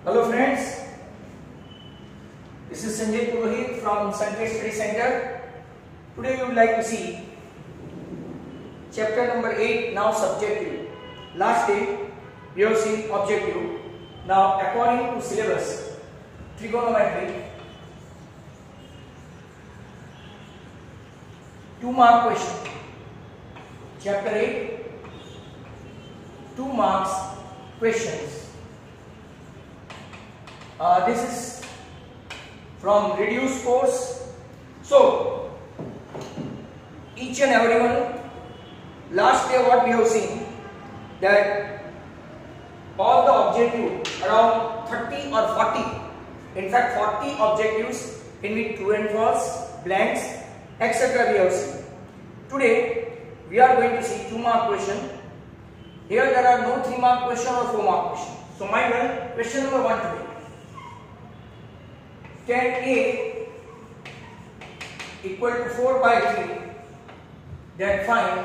Hello friends, this is Sanjay Purohit from Sanjay Study Center. Today we would like to see chapter number 8, now subjective. Last day we have seen objective. Now according to syllabus, trigonometry, 2-mark question. Chapter 8, 2 marks questions. This is from reduced course. So each and everyone, last day what we have seen that all the objectives around 30 or 40, in fact 40 objectives in which true and false, blanks, etc. we have seen. Today we are going to see 2-mark question. Here there are no 3-mark question or 4-mark question. So my one, question number 1 today. Can A equal to 4 by 3, then find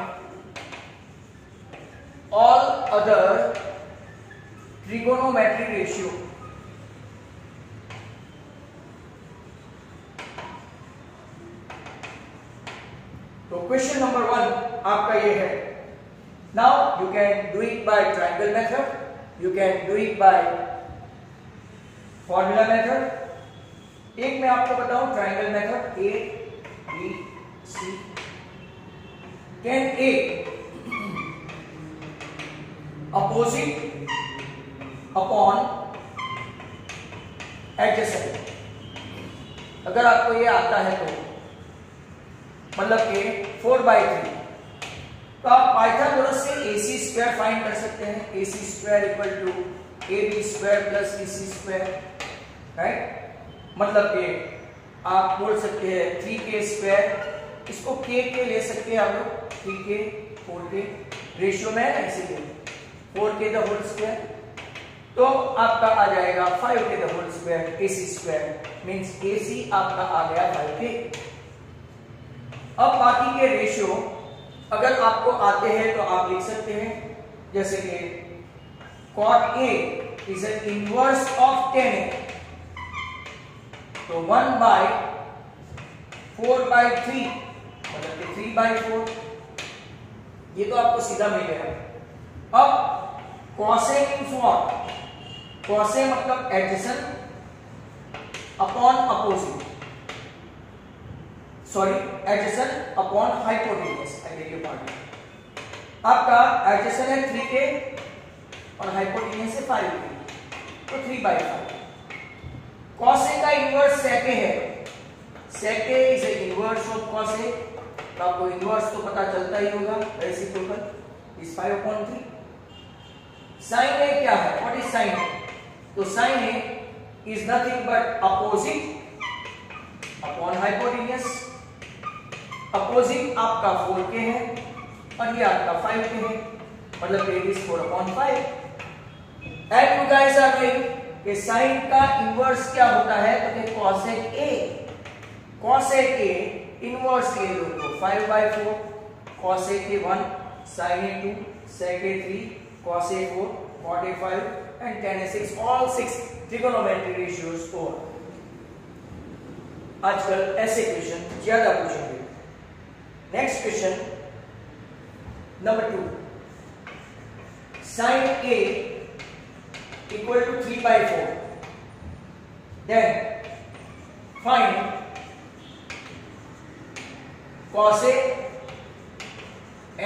all other trigonometry ratio. तो question number 1 आपका ये है. Now you can do it by triangle method, you can do it by formula method. एक मैं आपको बताऊं triangle method, A B C. Can A opposite upon adjacent. अगर आपको ये आता है तो मतलब कि 4/3, तो आप पाइथागोरस से AC स्क्वायर फाइंड कर सकते हैं. AC square equal to AB square plus BC square, right. मतलब कि आप बोल सकते हैं 3k स्क्वायर, इसको k ले सकते हैं आप लोग. 3k 4k रेशियो में ऐसे 4k द होल स्क्वायर, तो आपका आ जाएगा 5k the whole square. AC square means AC आपका आ गया 5k. अब बाकी के रेशियो अगर आपको आते हैं तो आप लिख सकते हैं, जैसे कि cot A is an inverse of tan A, तो 1/4/3 मतलब कि 3/4, ये तो आपको सीधा मिल गया. अब cos A means what? cos A मतलब adjacent upon opposite, sorry adjacent upon hypotenuse. I beg your pardon. आपका एडजेसेंट है 3k और हाइपोटेन्यूज है 5k, तो 3/5. cos A का इनवर्स sec A है. sec A is inverse of cos A, तो आपको इनवर्स तो पता चलता ही होगा. Reciprocal is 5/3. sin A क्या है? What is sin A? तो sin A is nothing but opposite upon hypotenuse. Opposite आपका 4k है और ये आपका 5k है, मतलब it is 4/5. And you guys are knowing कि साइन का इनवर्स क्या होता है, तो cosec A. cosec A inverse ले लो तो 5/4, cosec A 1, sin A 2, sec A 3, cos A 4, cot A 5 and tan A 6. all 6 trigonometry ratios over. आजकल ऐसे क्वेश्चन ज्यादा पूछेंगे. Next question number 2. sin A equal to 3/4, then find cos A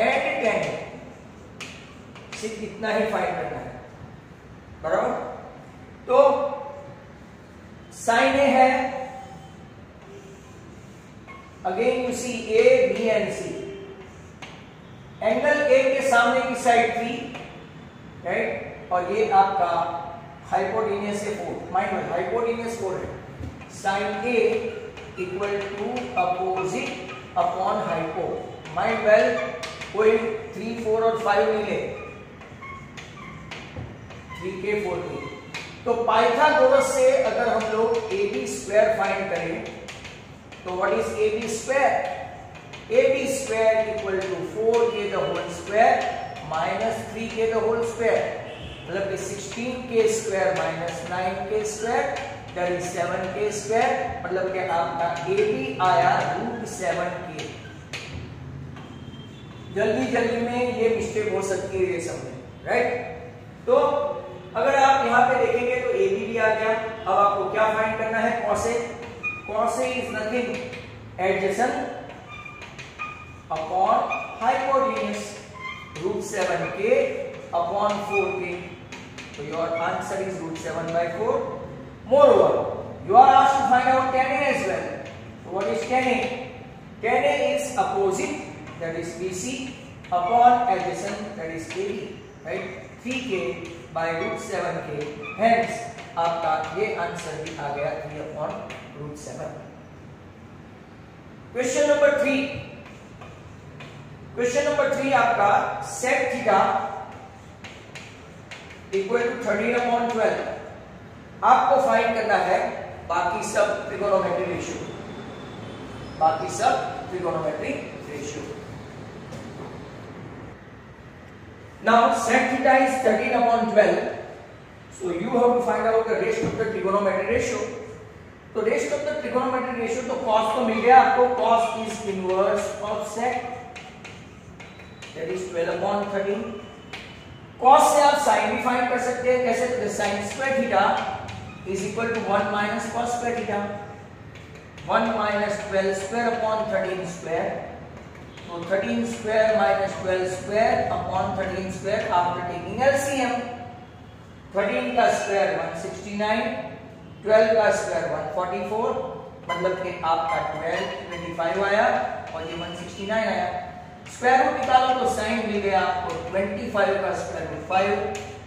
and tan A. सिर्फ इतना ही find करना है, बराबर. तो sin A है, again you see A, B and C. Angle A के सामने की साइड 3, राइट, और ये आपका हाइपोटेन्यूज है 4. माइनस हाइपोटेन्यूज 4 है. sin A equal to opposite upon hypo. Mind well, कोई 3, 4 और 5 नहीं ले, 3k 4k. तो पाइथागोरस से अगर हम लोग AB स्क्वायर फाइंड करें तो what is AB square? AB square equal to 4k the whole square minus 3k the whole square. मतलब कि 16k² minus 9k², that is 7k², मतलब कि आपका ए बी आया √7k। जल्दी में ये मिस्टेक हो सकती है ये सब में, राइट। तो अगर आप यहाँ पे देखेंगे तो ए बी भी आ गया। अब आपको क्या फाइंड करना है, cosec. Cosec is nothing adjacent upon hypotenuse √7k upon 4k। So your answer is √7/4. Moreover, you are asked to find out tan A as well. So what is tan A? Tan A is opposite, that is BC, upon adjacent, that is AB, right? 3k by √7k. Hence, आपका ये answer भी आ गया 3/√7. Question number 3. Question number 3 आपका sec theta equal to 13/12 आपको find करना है बाकी सब ट्रिगोनोमेट्री रेशियो, बाकी सब trigonometry ratio. Now sec theta is 13/12, so you have to find out the rest of the trigonometry ratio। तो rest of the trigonometry ratio, तो cos तो मिल गया आपको, cos is inverse of sec, that is 12/13। cos से आप sin भी find कर सकते हैं, कैसे, तो sin square theta is equal to 1 minus cos square theta, 1 minus 12² तो 13² माइनस 12² आफ्टर टेकिंग एलसीएम। 13 का स्क्वायर 169, 12 का स्क्वायर 144, मतलब कि आपका 1225 आया और ये 169 आया। स्क्वायर रूट निकालो तो साइन मिल गया आपको 25 का स्क्वायर रूट 5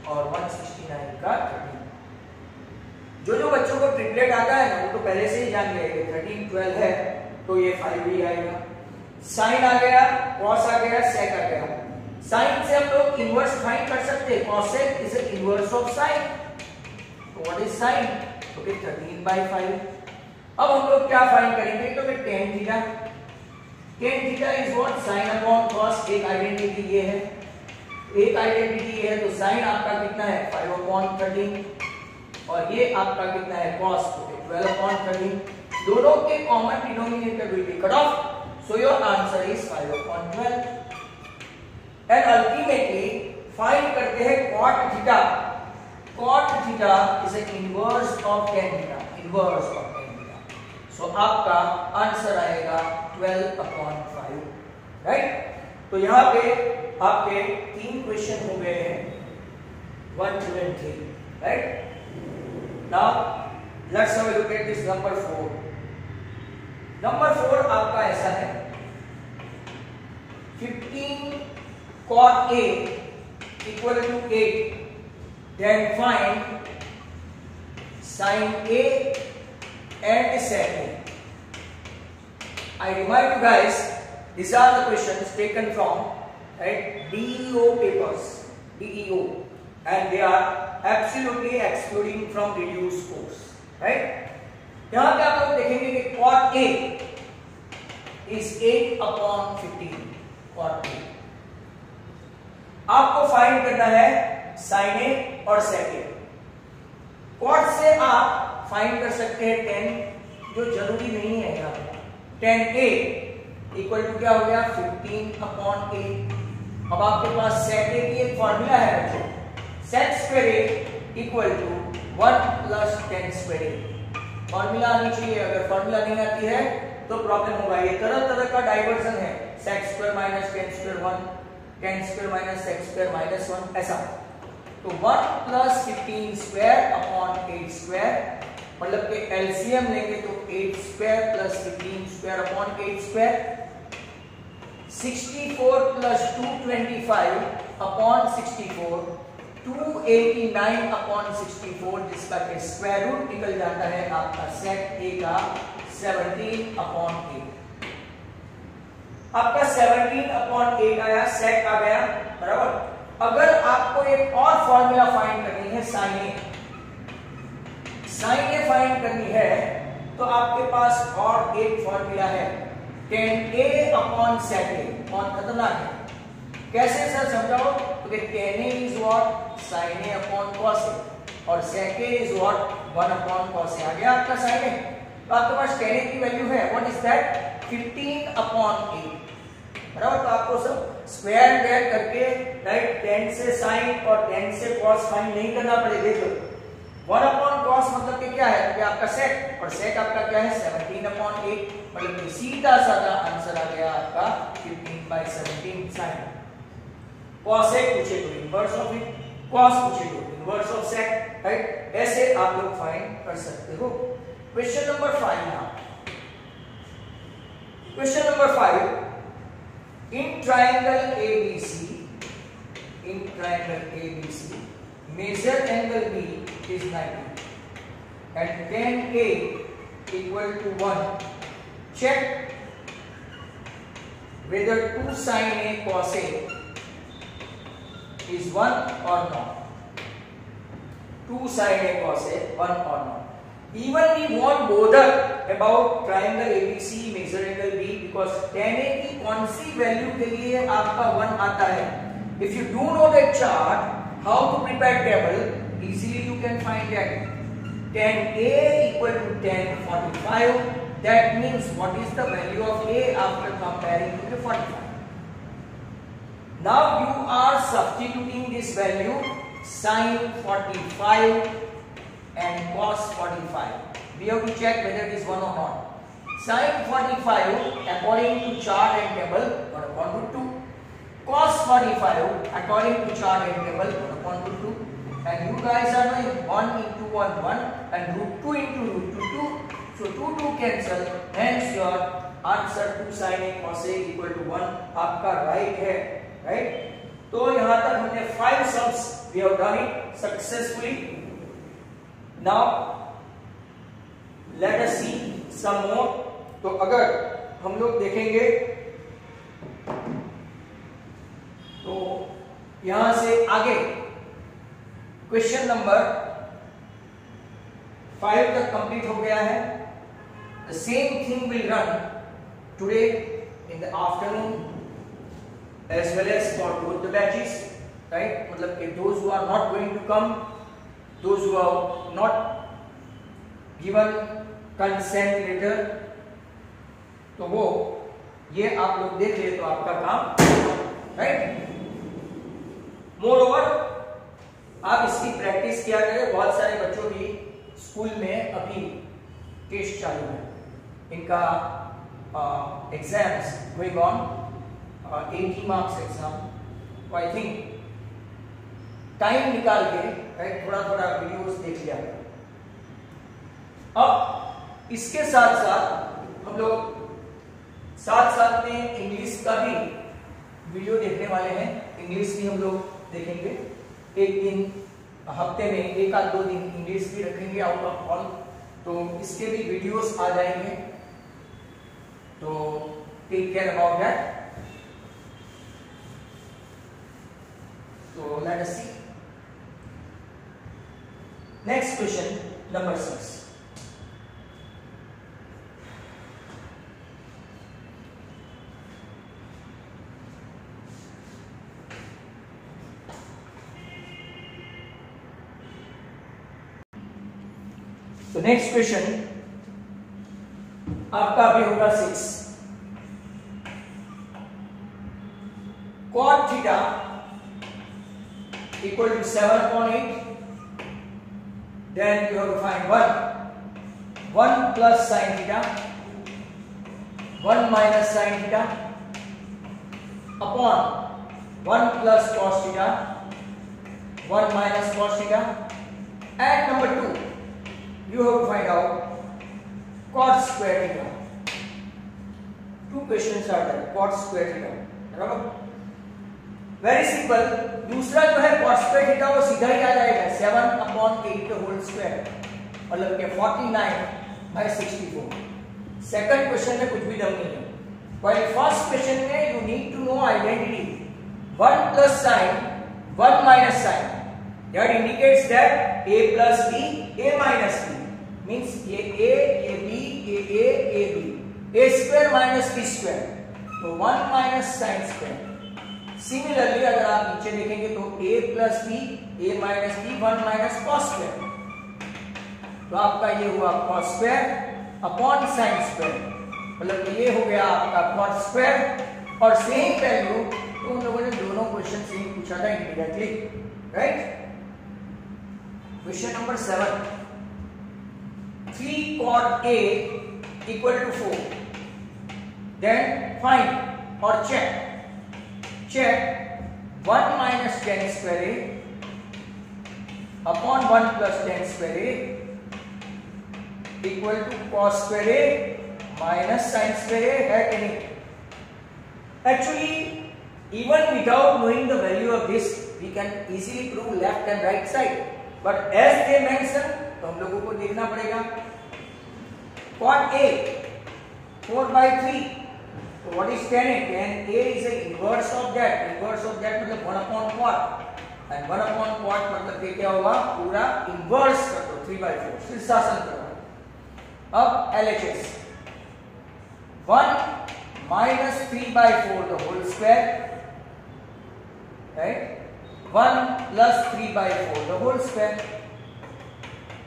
और 169 का 13। जो बच्चों को ट्रिपलेट आता है ना वो तो पहले से ही जान गए कि 13 12 है तो ये 5 ही आएगा। साइन आ गया, कॉस आ गया, सेक आ गया। साइन से हम लोग इनवर्स फाइंड कर सकते हैं, cosec is an inverse of sine. तो व्हाट इज साइन, तो 13/5। अब हम लोग क्या फाइंड करेंगे, तो tan theta, tan theta is what, sin upon cos। एक आइडेंटिटी ये है, एक आइडेंटिटी ये है, तो sin आपका कितना है 5/13 और ये आपका कितना है cos, तो 12/13। दोनों के common denominator will be cut off, so your answer is 5/12। And ultimately find करते हैं cot theta. cot theta is an inverse of tan theta, inverse of tan theta. सो आपका आंसर आएगा 12/5, राइट। तो यहाँ पे आपके 3 क्वेश्चन हो गए हैं, 1 2 and 3, right. Now let's have a look at this number 4। Number 4 आपका ऐसा है, 15 cot A equal to 8, then find sin A and sec A। I remind you guys, these are the questions taken from DEO papers, DEO, and they are absolutely excluding from reduced course, right? यहाँ पे आप लोग देखेंगे कि cot A is 8/15, cot A। आपको find करना है sin A और sec A। cot से आप फाइंड कर सकते हैं tan, जो जरूरी नहीं है यहाँ पे। tan A इक्वल टू क्या हो गया 15/8। अब आपके पास sec A की एक फॉर्मूला है बच्चों, sec square A equal to 1 plus tan square A। Formula आनी चाहिए, अगर फॉर्मूला नहीं आती है तो प्रॉब्लम होगा। ये तरह का डाइवर्जन है, sec square minus tan square 1, tan square minus sec square minus 1, ऐसा। तो 1 प्लस 15 स्क्वायर अपॉन 8 स्क्वायर, मतलब कि एलसीएम लेंगे तो 8 square plus 15 square upon 8 square, 64 plus 225 upon 64, 289 upon 64, जिसका के स्क्वायर रूट निकल जाता है आपका sec A का 17/8। आपका 17/8 आया, sec आ गया, बराबर। अगर आपको एक और फॉर्मूला फाइंड करनी है sin A, sin A find करनी है तो आपके पास और एक फॉर्मूला है tan A upon sec A। बहुत खतरनाक है, कैसे सर समझाओ, तो tan A is what sin a upon cos a और sec a is what 1 upon cos a। आ गया आपका sin a। तो आपके पास tan a की वैल्यू है, what is that 15 upon a, बराबर। तो आपको सब स्क्वायर डेल करके राइट tan से sin और tan से cos फाइंड नहीं करना पड़ेगा। देखो 1 upon cos मतलब कि क्या है, तो आपका sec, और sec आपका क्या है 17 upon 8, मतलब कि सीधा साधा आंसर आ गया आपका 15/17 sin। cos sec पूछे तो इनवर्स ऑफ इट, cos पूछे तो इनवर्स ऑफ sec, राइट। ऐसे आप लोग फाइंड कर सकते हो। Question number 5 now. Question number 5, in triangle ABC, measure angle B is 90 and tan A equal to 1. Check whether 2 sin A cos A is 1 or not. 2 sin A cos A 1 or not. Even we won't bother about triangle ABC measure angle B because tan A की कौन सी value के लिए आपका 1 आता है। If you do know the chart, how to prepare table, easily you can find that tan A equal to tan 45. That means what is the value of A after comparing to the 45? Now you are substituting this value sin 45 and cos 45. We have to check whether it is 1 or not. Sin 45 according to chart and table 1 upon root 2. Cos 45 according to chart and table 1 upon root 2. And you guys are knowing 1 into 1 1 and root 2 into root 2 2. So 2 2 cancel. Hence your answer 2 sin A cos A equal to 1 आपका right है, right? तो यहाँ तक हमने 5 sums we have done it successfully. Now let us see some more. तो अगर हम लोग देखेंगे तो यहां से आगे क्वेश्चन नंबर 5 तक कंप्लीट हो गया है। The same thing will run today in the afternoon as well as for both the batches, right? मतलब कि those who are not going to come, those who are not given consent letter, तो वो ये आप लोग देख ले तो आपका काम, राइट। मोरओवर आप इसकी प्रैक्टिस किया करें। बहुत सारे बच्चों की स्कूल में अभी टेस्ट चालू है, इनका exams going on, 80 marks exam. तो आई थिंक टाइम निकाल के राइट थोड़ा थोड़ा वीडियोस देख लिया। अब इसके साथ साथ हम लोग साथ साथ में इंग्लिश का भी वीडियो देखने वाले हैं। इंग्लिश भी हम लोग देखेंगे, एक दिन हफ्ते में 1 आध 2 दिन इंग्लिश भी रखेंगे आउट ऑफ ऑल, तो इसके भी वीडियोस आ जाएंगे। तो टेक केयर अबाउट दैट। तो लेट अस सी नेक्स्ट क्वेश्चन नंबर 6। तो नेक्स्ट क्वेश्चन आपका अभी होगा 6। cot theta equal to 7 upon 8, then you have to find 1 plus sin theta, 1 minus sin theta upon 1 plus cos theta, 1 minus cos theta, and number 2 you have to find out cot square theta. 2 questions are there, cot square theta, बराबर। Very simple. दूसरा जो है cot square theta वो सीधा ही आ जाएगा 7 upon 8 का whole square, मतलब कि 49/64। सेकंड क्वेश्चन में कुछ भी दम नहीं है। while फर्स्ट क्वेश्चन में you need to know identity 1 plus sin 1 minus sin, that indicates that a plus b a minus b means ये a ये b ये a b, a square minus b square, तो 1 minus sin square similarly अगर आप नीचे देखेंगे तो a plus B, a minus B, 1 minus cos square, तो आपका ये हुआ cos square upon sine square, मतलब ये हो गया आपका कॉस स्क्वायर। और सेम वैल्यू तो उन लोगों ने दोनों क्वेश्चन से ही पूछा था immediately, right. Question number 7, 3 cot A equal to 4, then find or check 1 minus tan square A upon 1 plus tan square A equal to cos square A minus sin square A है कि नहीं? Actually, even without knowing the value of this, we can easily prove left and right side. But as they mention, तो हम लोगों को देखना पड़ेगा। Cot A 4/3. So what is tan A? Tan A is a inverse of that. Inverse of that मतलब 1 upon cot. And 1 upon cot मतलब ये क्या होगा? पूरा inverse कर दो 3/4. शीर्षासन करो। अब LHS 1 minus 3/4 the whole square, right? 1 plus 3/4 the whole square.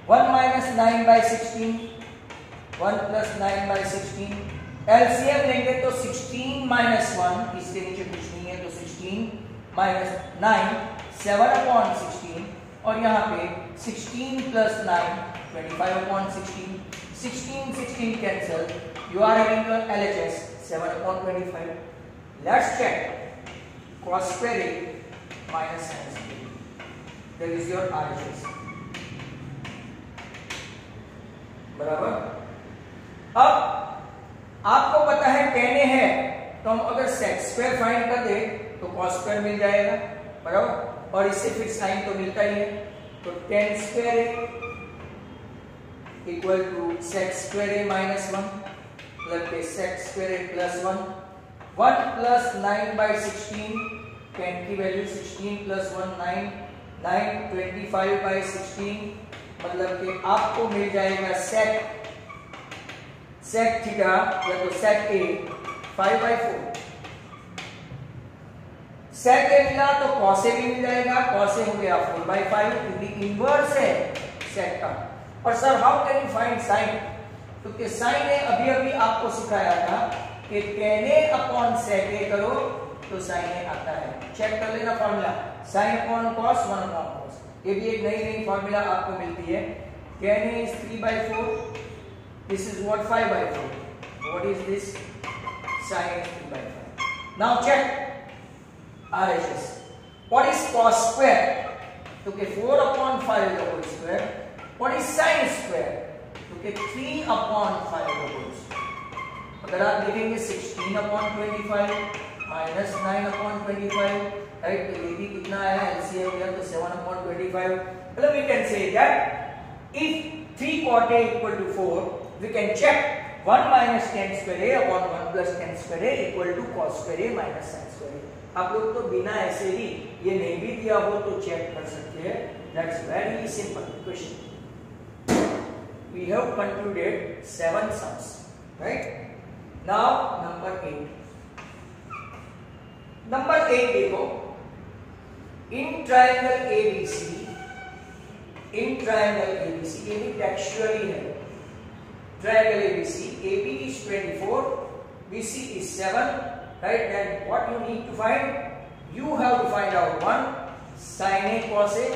1 minus 9/16, 1 plus 9/16. LCM लेंगे तो 16 minus 1, इसके नीचे कुछ नहीं है तो 16 minus 9, 7 upon 16, और यहाँ पे 16 plus 9, 25 upon 16, 16 cancel, you are having your LHS 7 upon 25. Let's check cos square A minus sin square A. That is your RHS. बराबर। अब आपको पता है tan A है, तो हम अगर sec स्क्वायर फाइंड कर दे तो cos स्क्वायर मिल जाएगा, बराबर। और इससे फिर sin तो मिलता ही है, तो tan square A equal to sec square A minus 1 plus के sec square A plus 1, 1 plus 9/16, tan की वैल्यू 16 प्लस 1 9, 9 25/16, मतलब कि आपको मिल जाएगा sec थीटा या तो sec A 5/4। sec A मिला तो cos A भी मिल जाएगा, cos A हो गया 4/5 क्योंकि इनवर्स है sec का। और sir how can you find sin? क्योंकि sin A अभी आपको सिखाया था कि tan A upon sec A करो तो sin A आता है। चेक कर लेना formula, sin upon cos 1 upon cos। ये भी एक नई फॉर्मूला आपको मिलती है। tan A is 3/4, this is what 5/4. What is this? Sin is 3/5. Now check RHS. What is cos square? क्योंकि 4 upon 5 the whole square. What is sin square? क्योंकि 3 upon 5 the whole square. अगर आप देखेंगे 16 upon 25 minus 9 upon 25, right? तो ये भी कितना आया? LCM लिया तो 7 upon 25. मतलब we can say that if 3 cot A equal to 4, we can check 1 minus tan square A upon 1 plus tan square A equal to cos square A minus sin square A. आप लोग तो बिना ऐसे ही ये नहीं भी दिया हो तो चेक कर सकते हैं। That's very simple question. We have concluded 7 sums, right? Now number 8. Number 8 देखो, in triangle ABC, ये भी टेक्सचुअली है। Triangle ABC, AB is 24, BC is 7, right? Then what you need to find? You have to find out 1 sin A cos A,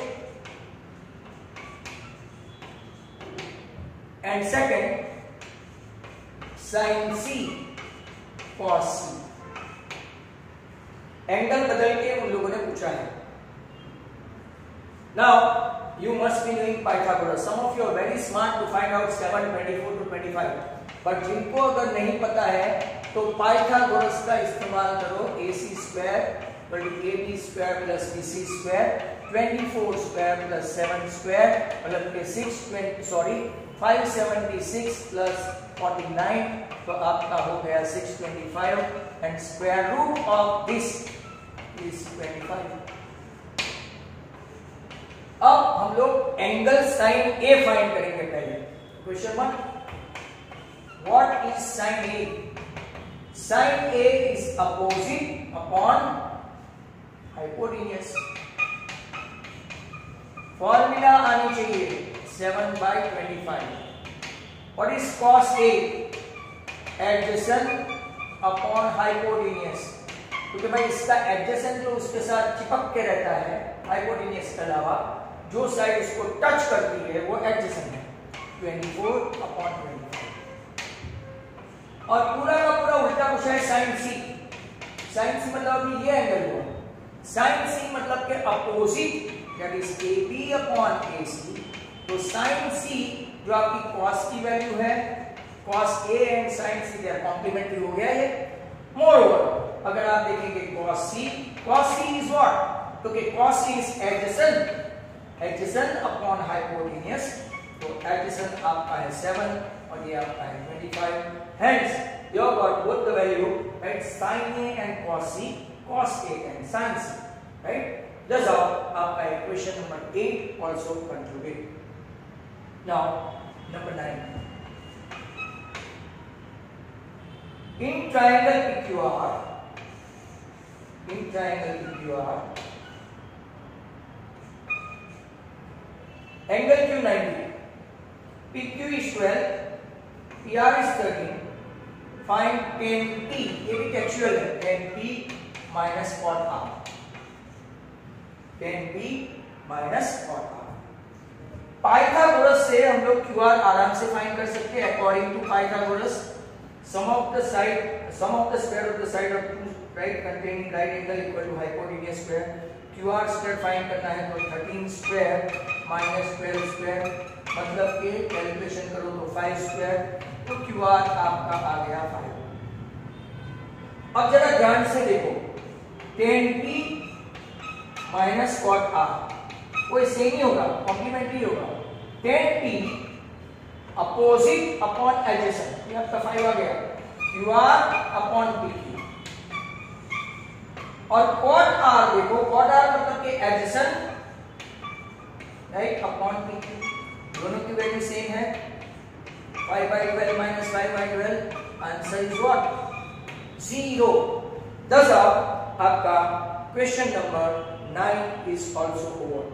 and second sin C cos C. Angle बदल के उन लोगों ने पूछा है। Now you must be knowing Pythagoras. Some of you are very smart to find out 7, 24 to 25. But जिनको अगर नहीं पता है तो Pythagoras का इस्तेमाल करो। AC square AB square plus BC square 24 square plus 7 square मतलब कि 576 प्लस 49 तो आपका हो गया 625 and square root of this is 25। अब हम लोग एंगल साइन A फाइंड करेंगे पहले। Question 1, what is sine A? Sine A is opposite upon hypotenuse. Formula आनी चाहिए 7/25। What is cos A? Adjacent upon hypotenuse, क्योंकि भाई इसका एडजेसेंट जो उसके साथ चिपक के रहता है हाइपोटेन्यूस के अलावा, जो साइड उसको टच करती है वो एडजेसेंट है 24/25। और पूरा का पूरा उल्टा पूछा है sin C। sin C मतलब अभी ये एंगल हुआ, sin C मतलब के opposite, that is AB upon AC। तो sin C जो आपकी cos की वैल्यू है, cos A and sin C they complementary हो गया ये। मोरओवर अगर आप देखेंगे cos C इज व्हाट? तो कि cos C is adjacent upon hypotenuse. तो एडजेसेंट आपका है 7 और ये आपका है 25। Hence, you have got both the value, right? Sin A and cos C, cos A and sin C, right? That's how आपका equation number 8 also concluded. Now, number 9. In triangle PQR, angle Q 90, PQ is 12, PR is 13. Find tan P, ये भी textual है, tan P minus cot R, tan P minus cot R। Pythagoras से हम लोग QR आराम से find कर सकते हैं। According to Pythagoras, sum of the square of the side of two right containing right angle equal to hypotenuse square। QR square find करना है तो 13 स्क्वायर minus 12 स्क्वायर, मतलब कि कैलकुलेशन करो तो 5 स्क्वायर, तो QR आपका आ गया 5। अब जरा ध्यान से देखो, tan P minus cot R कोई सेम ही होगा, कॉम्प्लीमेंट्री होगा। tan P opposite upon adjacent, ये आपका 5 आ गया, QR अपॉन PQ। और cot R देखो, cot R मतलब कि एडजेसेंट राइट अपॉन PQ, दोनों की वैल्यू सेम है। 5/12 minus 5/12, answer is what? 0। Thus आपका question number 9 is also over.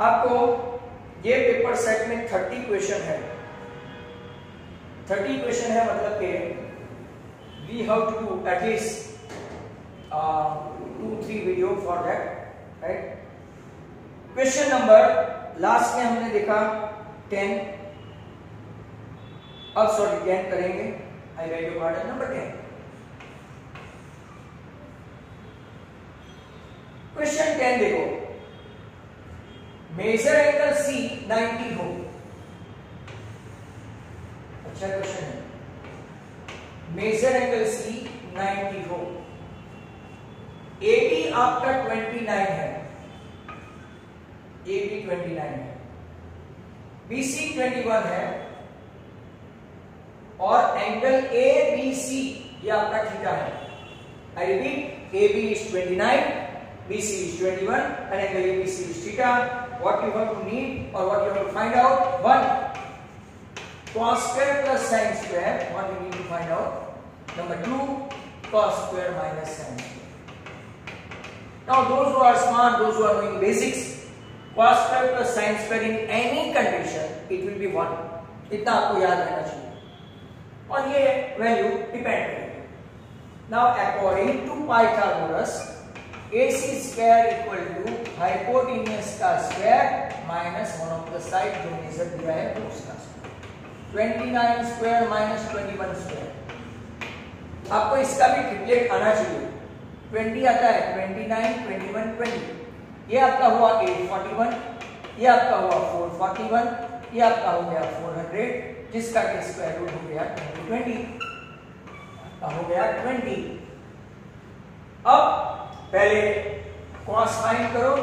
आपको ये पेपर सेट में 30 क्वेश्चन है। 30 क्वेश्चन है मतलब कि we have to do at least 2-3 video for that, right. Question number last में हमने देखा 10, अब सॉरी 10 करेंगे, I beg your pardon, number 10। Question 10 देखो, मेजर एंगल C 90 हो। अच्छा क्वेश्चन है, मेजर एंगल C 90 हो, AB आपका 29 है, AB 29 है, BC 21 है, और एंगल ABC ये आपका थीटा है। I repeat, AB is 29, BC is 21, and angle ABC is theta. What you have to need or what you have to find out? 1, cos square plus sin square. What you need to find out? Number 2, cos square minus sin square. Now, those who are smart, those who are knowing basics, cos square plus sin square in any condition, it will be 1. इतना आपको याद रहना चाहिए, और ये value depend करेगी। Now, according to Pythagoras, AC square equal to hypotenuse का square minus one of the side जो मेजर दिया है तो उसका स्क्वायर। 29 square minus 21 square. आपको इसका भी ट्रिपलेट आना चाहिए। 20 आता है, 29, 21, 20। ये आपका हुआ 841, ये आपका हुआ 441, ये आपका हो गया 400, जिसका के स्क्वायर रूट हो गया 20, हो गया 20। अब पहले cos फाइंड करो।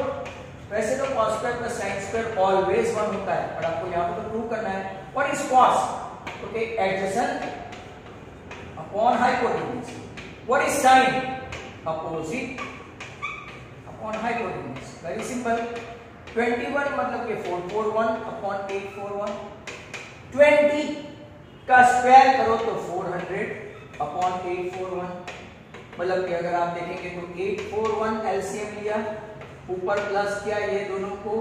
वैसे तो cos square plus sin square always 1 होता है, पर आपको यहां पर तो प्रूव करना है। What is cos? Okay, adjacent upon hypotenuse. What is sin? Opposite upon hypotenuse. Very simple. 21 मतलब कि 441 अपॉन 841। 20 का स्क्वायर करो तो 400 अपॉन 841। मतलब कि अगर आप देखेंगे तो 841 एलसीएम लिया, ऊपर प्लस किया ये दोनों को,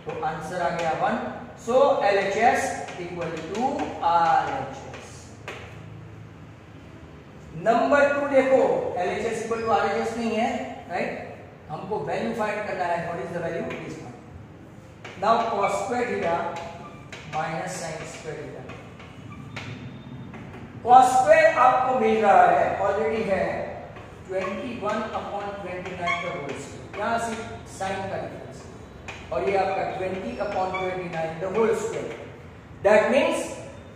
तो आंसर आ गया 1। So LHS equal to RHS। Number 2 देखो, LHS इक्वल टू RHS नहीं है, राइट? हमको वैल्यू फाइंड करना है। What is the value? This one. Now cos square theta minus sin square theta. cos square आपको मिल रहा है, ऑलरेडी है 21/29 का होल स्क्वायर, यहां से sin का डिफरेंस, और ये आपका 20/29 the whole square. That means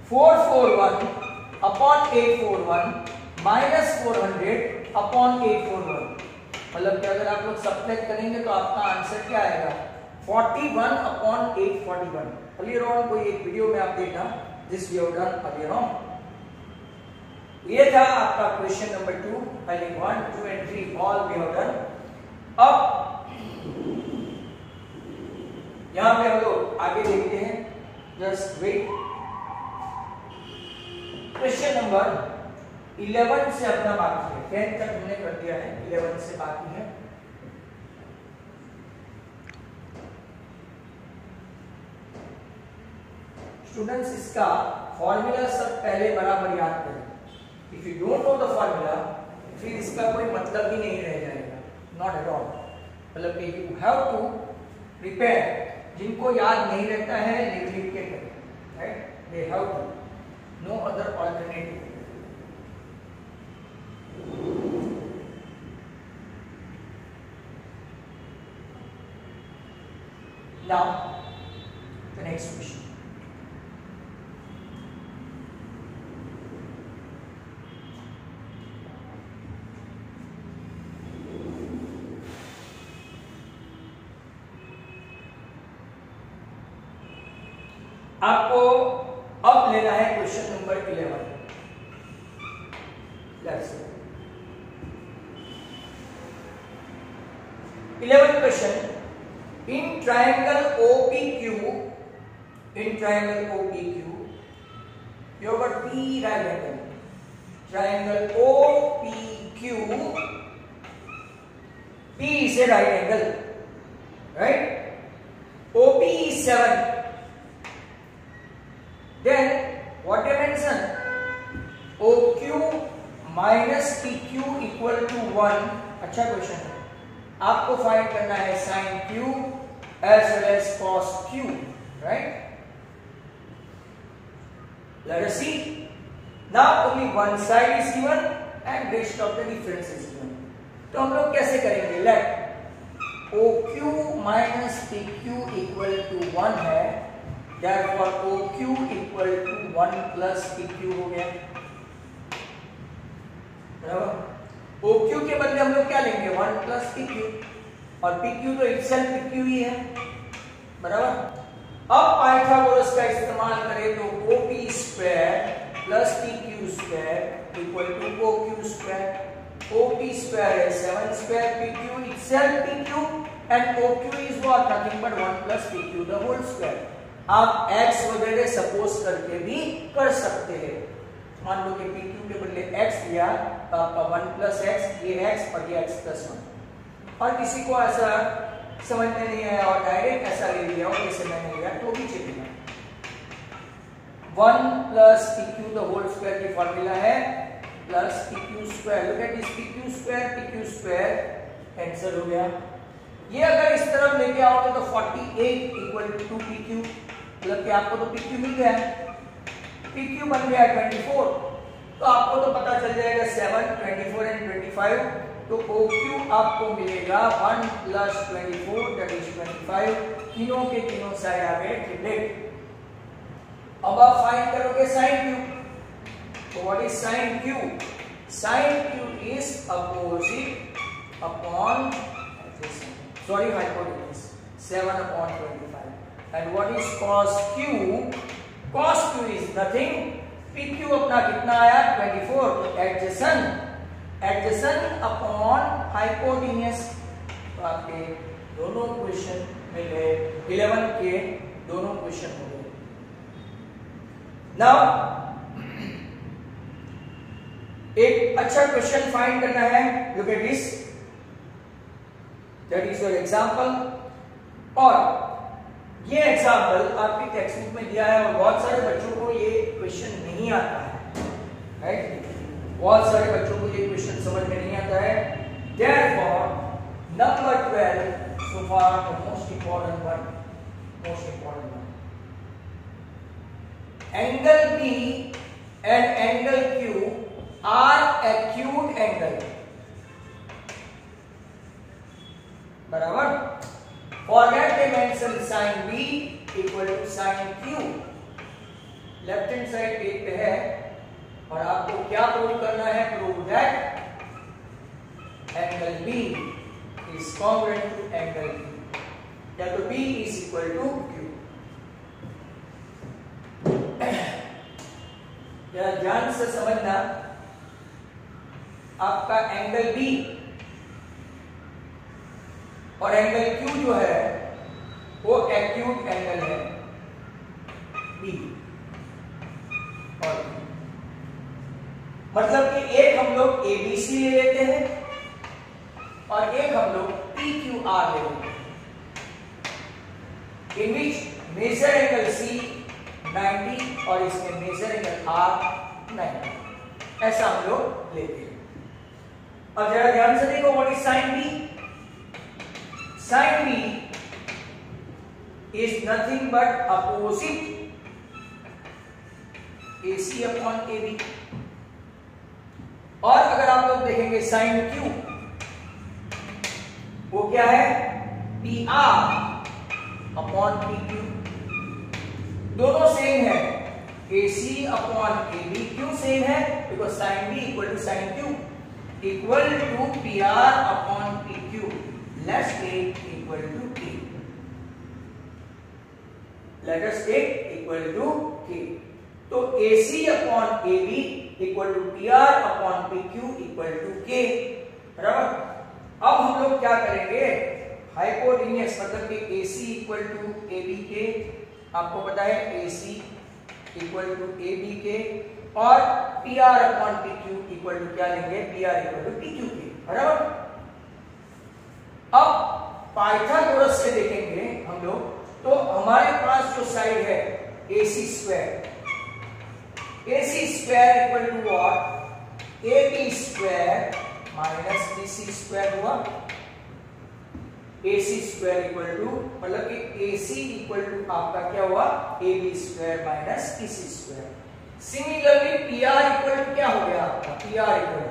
441/841 minus 400/841। मतलब कि अगर आप लोग सब्ट्रैक्ट करेंगे तो आपका आंसर क्या आएगा? 41/841। अर्लियर ऑन कोई एक वीडियो में आप देखना, this we have done earlier on. ये था आपका क्वेश्चन नंबर 2। पहले 1, 2 and 3 all we have done. अब यहां पे हम लोग आगे देखते हैं, जस्ट वेट। क्वेश्चन नंबर 11 से अपना बाकी है, 10 तक हमने कर दिया है, 11 से बाकी है। स्टूडेंट्स, इसका फॉर्मूला सब पहले बराबर याद करें। If you don't know the formula, फिर इसका कोई मतलब ही नहीं रह जाएगा, नॉट एट ऑल। मतलब कि यू हैव टू प्रिपेयर। जिनको याद नहीं रहता है लिख के करें, right? They have to, no other alternative. Now, the next question. आपको अब लेना है question number 11। Let's see 11th question. In triangle OPQ, you have got P right angle. Triangle OPQ, P is a right angle, right? OP is 7. Then what you mention? OQ minus PQ equal to 1. अच्छा question है। आपको find करना है sin Q as well as cos Q, right? Let us see. Now only one side is given and rest of the difference is given. तो हम लोग कैसे करेंगे? Let OQ minus PQ equal to 1 है, therefore OQ equal to 1 plus PQ हो गया, बराबर? OQ के बदले हम लोग क्या लेंगे? 1 plus PQ, और PQ तो itself PQ ही है, बराबर? अब पाइथागोरस का इस्तेमाल करें तो OP square plus PQ square equal to OQ square. OP square है 7 square, PQ itself PQ and OQ is what? Nothing but 1 plus PQ the whole square। आप x वगैरह सपोज करके भी कर सकते हैं। मान लो कि PQ के बदले x लिया तो आपका 1 plus x, ये x और ये x plus 1। और किसी को ऐसा समझ में नहीं आया और डायरेक्ट ऐसा ले लिया और जैसे मैंने लिया तो भी चलेगा। 1 plus PQ the whole square की फॉर्मूला है plus PQ square. Look at this PQ square cancel हो गया। ये अगर इस तरफ लेके आओगे तो 48 इक्वल टू PQ, मतलब कि आपको तो PQ मिल गया है, PQ बन गया 24। तो आपको तो पता चल जाएगा 7, 24 एंड 25, तो OQ आपको मिलेगा 1 plus 24 that is 25। तीनों के तीनों साइड आ गए ट्रिपलेट। अब आप फाइंड करोगे sin Q। तो what is sin Q? sin Q is opposite upon hypotenuse 7/25। and what is cos Q? cos Q is nothing, PQ अपना कितना आया 24, एडजेसेंट अपॉन हाइपोटेन्यूस। तो आपके दोनों क्वेश्चन मिले, 11 के दोनों क्वेश्चन हो गए। नाउ एक अच्छा क्वेश्चन फाइंड करना है, look at this, that is your example. और ये एग्जांपल आपकी टेक्स्ट बुक में दिया है और बहुत सारे बच्चों को ये क्वेश्चन नहीं आता है, राइट? बहुत सारे बच्चों को ये क्वेश्चन समझ में नहीं आता है। Therefore, number 12 so far the most important one. Angle B and angle Q are acute angle. बराबर? For that dimension sin B equal to sin Q. Left hand side page पे है और आपको क्या प्रूव करना है? Prove that angle B is congruent to angle Q. या तो B is equal to Q. या ध्यान से समझना, आपका एंगल B और एंगल Q जो है वो एक्यूट एंगल है B और मतलब कि एक हम लोग ABC ले लेते हैं और एक हम लोग PQR ले लेते हैं, इन विच मेजर एंगल C 90 और इसमें मेजर एंगल R 90, ऐसा हम लोग लेते हैं। अब जरा ध्यान से देखो, what is sine B? Sine B is nothing but opposite AC upon AB। और अगर आप लोग देखेंगे साइन Q, वो क्या है? PR upon PQ। दोनों सेम है, AC अपॉन AB। क्यों सेम है? Because sine B equal to sine Q equal to PR upon PQ। Let's take equal to K। Let us take equal to K। तो AC upon AB equal to PR upon PQ equal to K, बराबर? अब हम लोग क्या करेंगे? Hypotenuse मतलब कि AC equal to AB के, आपको पता है AC इक्वल टू AB के, और PR upon PQ equal to क्या लेंगे? PR इक्वल टू PQ के, बराबर? अब पाइथागोरस से देखेंगे हम लोग, तो हमारे पास जो साइड है AC square equal to what? AB square minus BC square हुआ। AC स्क्वायर इक्वल टू मतलब कि AC इक्वल टू आपका क्या हुआ? AB square minus BC square. Similarly PR equal to क्या हो गया आपका? PR इक्वल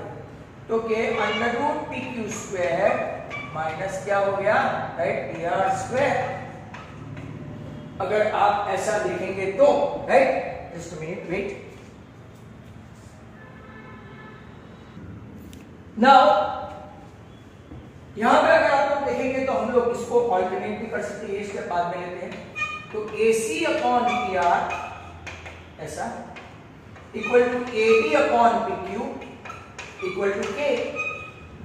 तो के under root PQ square minus क्या हो गया? Right, PR square. अगर आप ऐसा देखेंगे तो, right, just a minute, wait. Now यहां पे अगर आप लोग देखेंगे तो हम लोग इसको ऑल्टरनेट भी कर सकते हैं, इसके बाद में लेते हैं। तो AC अपॉन PR ऐसा equal to AB upon PQ equal to K।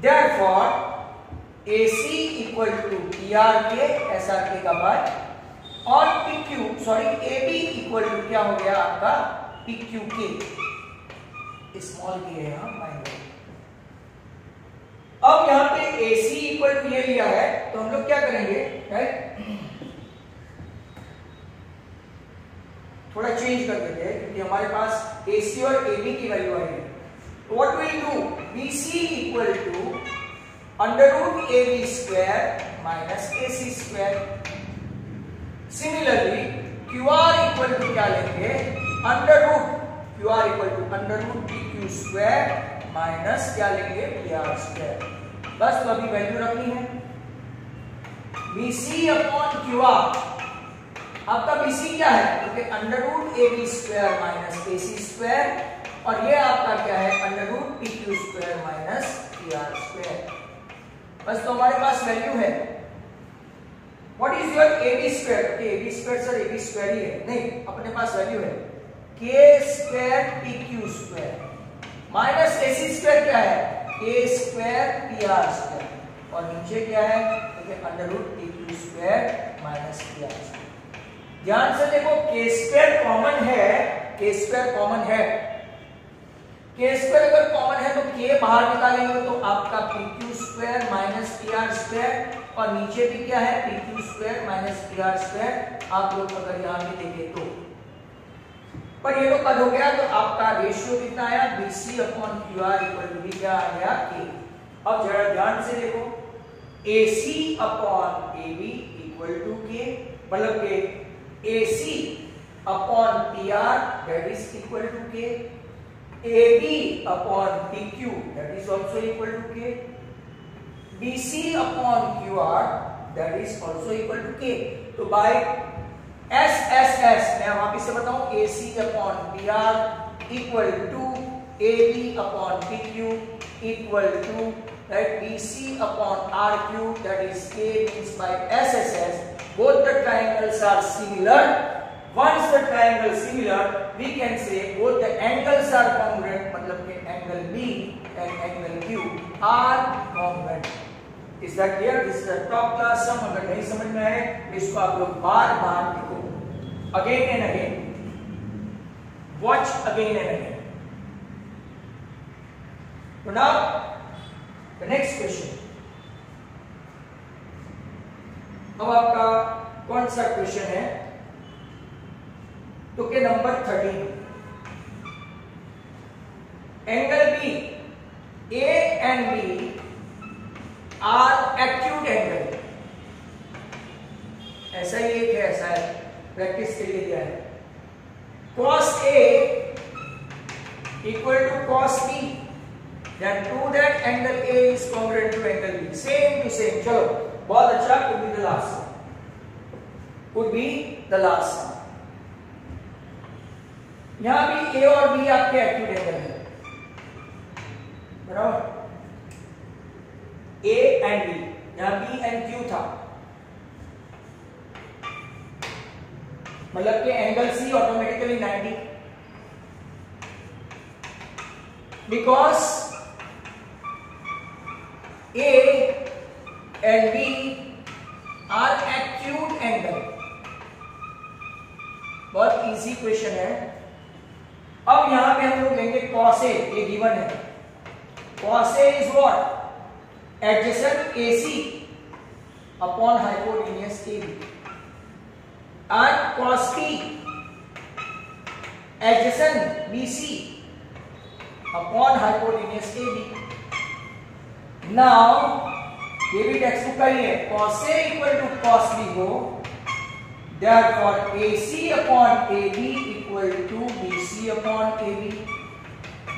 Therefore AC equal to PR के, ऐसा K का बार, और AB इक्वल टू क्या हो गया आपका? PQ के, स्मॉल के है यहां माइनस। अब यहां पे AC इक्वल टू ये लिया है तो हम लोग क्या करेंगे? राइट, थोड़ा चेंज कर देते हैं क्योंकि हमारे पास AC और AB की वैल्यू आई है। तो what will do? BC equal to under root AB square minus AC square. Similarly QR equal to क्या लेंगे? Under root QR equal to under root PQ square minus क्या लेंगे? PR square. बस तो अभी वैल्यू रखनी है। BC अपॉन QR, आपका BC क्या है? क्योंकि under root AB square minus AC square, और ये आपका क्या है? Under root PQ square minus PR square. बस तो हमारे पास वैल्यू है। What is your AB square? क्योंकि AB square sir AB square ही है, नहीं, अपने पास वैल्यू है K square PQ square minus AC square क्या है? A स्क्वायर PR स्क्वायर, और नीचे क्या है? देखिए under root PQ square minus PR square. ध्यान से देखो, K स्क्वायर कॉमन है, K स्क्वायर कॉमन है, के स्क्वायर अगर कॉमन है तो के बाहर निकालेंगे तो आपका P Q square minus P R square, और नीचे भी क्या है P Q square minus P R square, आप लोग अगर यहाँ भी देखें तो। पर ये तो कट हो गया, तो आपका रेशियो कितना आया BC upon QR equal to भी क्या आ गया K। अब जरा ध्यान से देखो, AC upon AB equal to K, मतलब कि AC upon PR that is equal to K, AB upon PQ that is also equal to K, BC upon QR that is also equal to K। तो by SSS मैं वापिस से बताऊं, AC upon PR equal to AB upon PQ equal to that BC upon RQ that is K means by SSS both the triangles are similar। Once the triangle is similar, we can say both the angles are congruent, मतलब कि angle B and angle Q are congruent। Is that clear? This is a top class sum। अगर नहीं समझ में आए इसको आप लोग बार बार लिखो, again and again, watch again and again। So now the next question। अब आपका कौन सा क्वेश्चन है, तो के number 13, angle B A and B are acute angle. ऐसा ही एक है, ऐसा है, प्रैक्टिस के लिए दिया है। cos A equal to cos B, then prove that angle A is congruent to angle B। Same to same. चलो बहुत अच्छा, could be the last one, could be the last one। यहां भी ए और बी आपके एक्यूट एंगल है, बराबर, A and B, यहां बी एंड क्यू था, मतलब कि angle C automatically 90, because A and B are acute angle. बहुत इजी क्वेश्चन है। अब यहां पे हम लोग लेंगे cos A, ये गिवन है। cos A is what? Adjacent AC upon hypotenuse AB, and cos B adjacent BC upon hypotenuse AB। Now ये भी टेक्स्ट बुक का ही है, cos A equal to cos B हो, therefore AC upon AB equal to BC upon AB।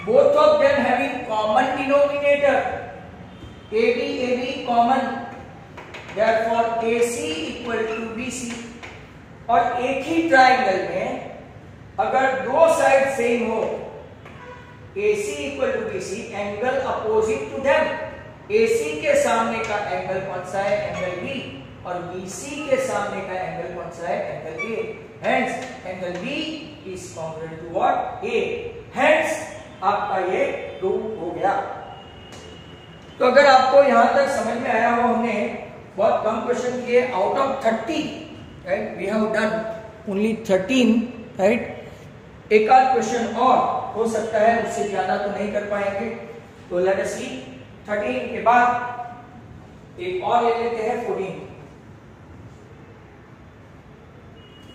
Both of them having common denominator, AB common, therefore AC equal to BC। और एक ही triangle में अगर दो side same हो, AC equal to BC, angle opposite to them, AC के सामने का angle कौन सा है, एंगल B, और BC के सामने का एंगल कौन सा है, angle A। Hence angle B is congruent to what? A। Hence आपका ये प्रूव हो गया। तो अगर आपको यहां तक समझ में आया हो, हमने बहुत कम क्वेश्चन किए, out of 30, right, we have done only 13, right. एक आध क्वेश्चन और हो सकता है, उससे ज्यादा तो नहीं कर पाएंगे। तो लेट अस सी 13 के बाद एक और ले लेते हैं 14।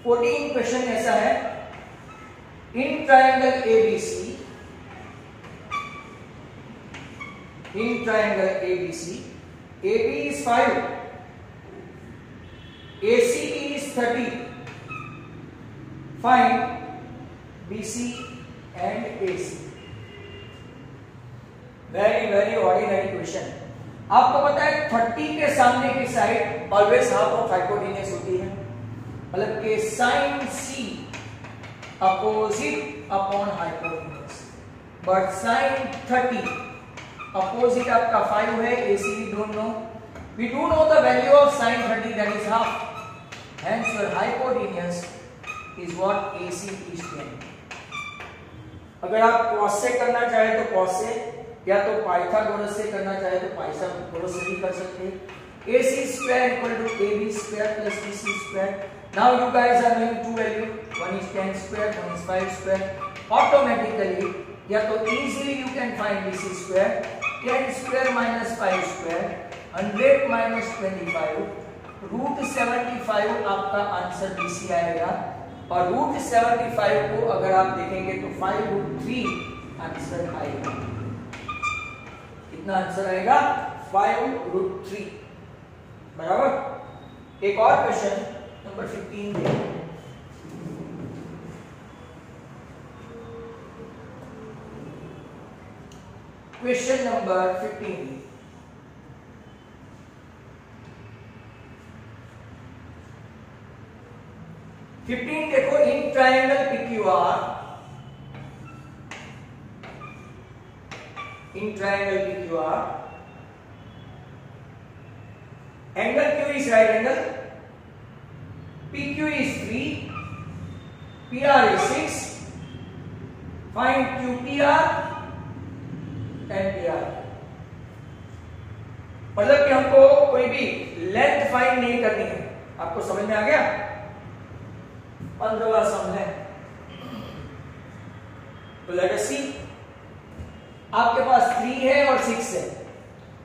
14 क्वेश्चन ऐसा है, in triangle ABC, in triangle ABC, AB is 5, ACB is 30, find BC and AC। very ordinary question। आपको पता है 30 के सामने की side always half of hypotenuse होती है, मतलब कि sin C opposite upon hypotenuse, but sin 30 opposite आपका 5 है, AC we don't know, we do know the value of sin 30 that is half, hence your hypotenuse is what AC is 10। अगर आप cos से करना चाहे तो cos से, या तो पाइथागोरस से करना चाहे तो पाइथागोरस से भी कर सकते हैं। AC square equal to AB square plus BC square। Now you guys are knowing two value, one is 10 square, one is 5 square। Automatically या तो easily you can find BC square, 10 square minus 5 square, 100 minus 25, √75 आपका answer BC आएगा। और √75 को अगर आप देखेंगे तो 5√3 आंसर आएगा। कितना आंसर आएगा? 5√3 बराबर। एक और क्वेश्चन नंबर 15 देखिए। क्वेश्चन नंबर 15 देखो, in triangle PQR, angle Q is right angle, PQ is 3, PR is 6, find QPR and PR। मतलब कि हमको कोई भी लेंथ फाइंड नहीं करनी है। आपको समझ में आ गया? 15वां सम है। तो लेट अस सी, आपके पास 3 है और 6 है।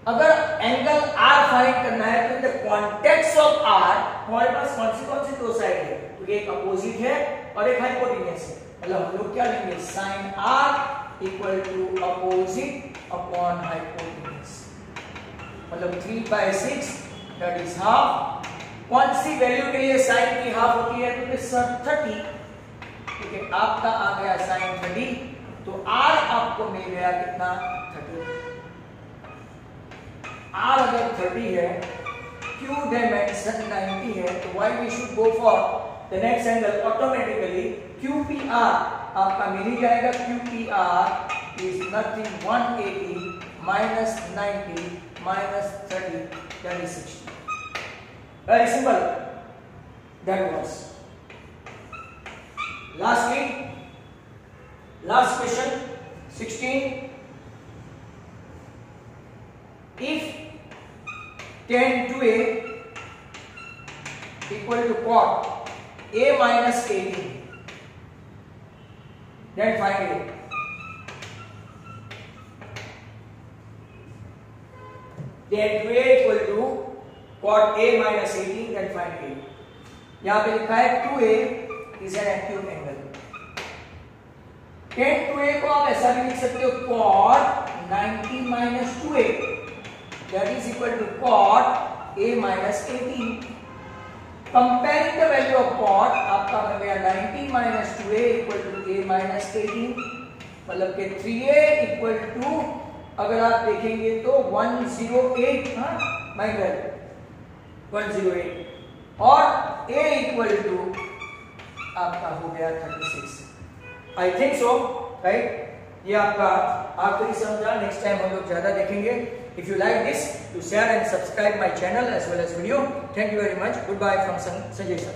अगर एंगल R फाइंड करना है तो in the context of R हमारे पास कौन सी दो साइड है? तो एक अपोजिट है और एक हाइपोटेन्यूस है। मतलब हम लोग क्या लेंगे? Sine R equal to opposite upon hypotenuse. मतलब 3/6 दैट इज हाफ। कौन सी वैल्यू के लिए साइन की हाफ होती है? तो सर 30। ठीक है, आपका आ गया साइन 30, तो R आपको मिल गया कितना? 30। R अगर 30 है, Q डायमेंशन 90 है, तो why we should go for the next angle? Automatically QPR आपका मिल ही जाएगा। QPR is nothing 180 minus 90 minus 30, that is 60. Very simple. That was. Lastly, last question 16. If tan 2a equal to cot a minus 18, then find a. Tan 2a equal to cot a minus 18, then find a. यहां पे लिखा है 2a is an acute angle। tan 2a को आप ऐसा भी लिख सकते हो cot 90 minus 2a, that is equal to cot a minus 18। Comparing the value of cot, आपका बन गया 90 minus 2a equal to a minus 18। मतलब कि 3a equal to, अगर आप देखेंगे तो 108, हाँ माइनस 108, और a equal to आपका हो गया 36। I think so, right? ये आपका आखिरी समझा। नेक्स्ट टाइम हम लोग ज्यादा देखेंगे। If you like this, to share and subscribe my channel as well as video. Thank you very much. Goodbye from Sanjay sir.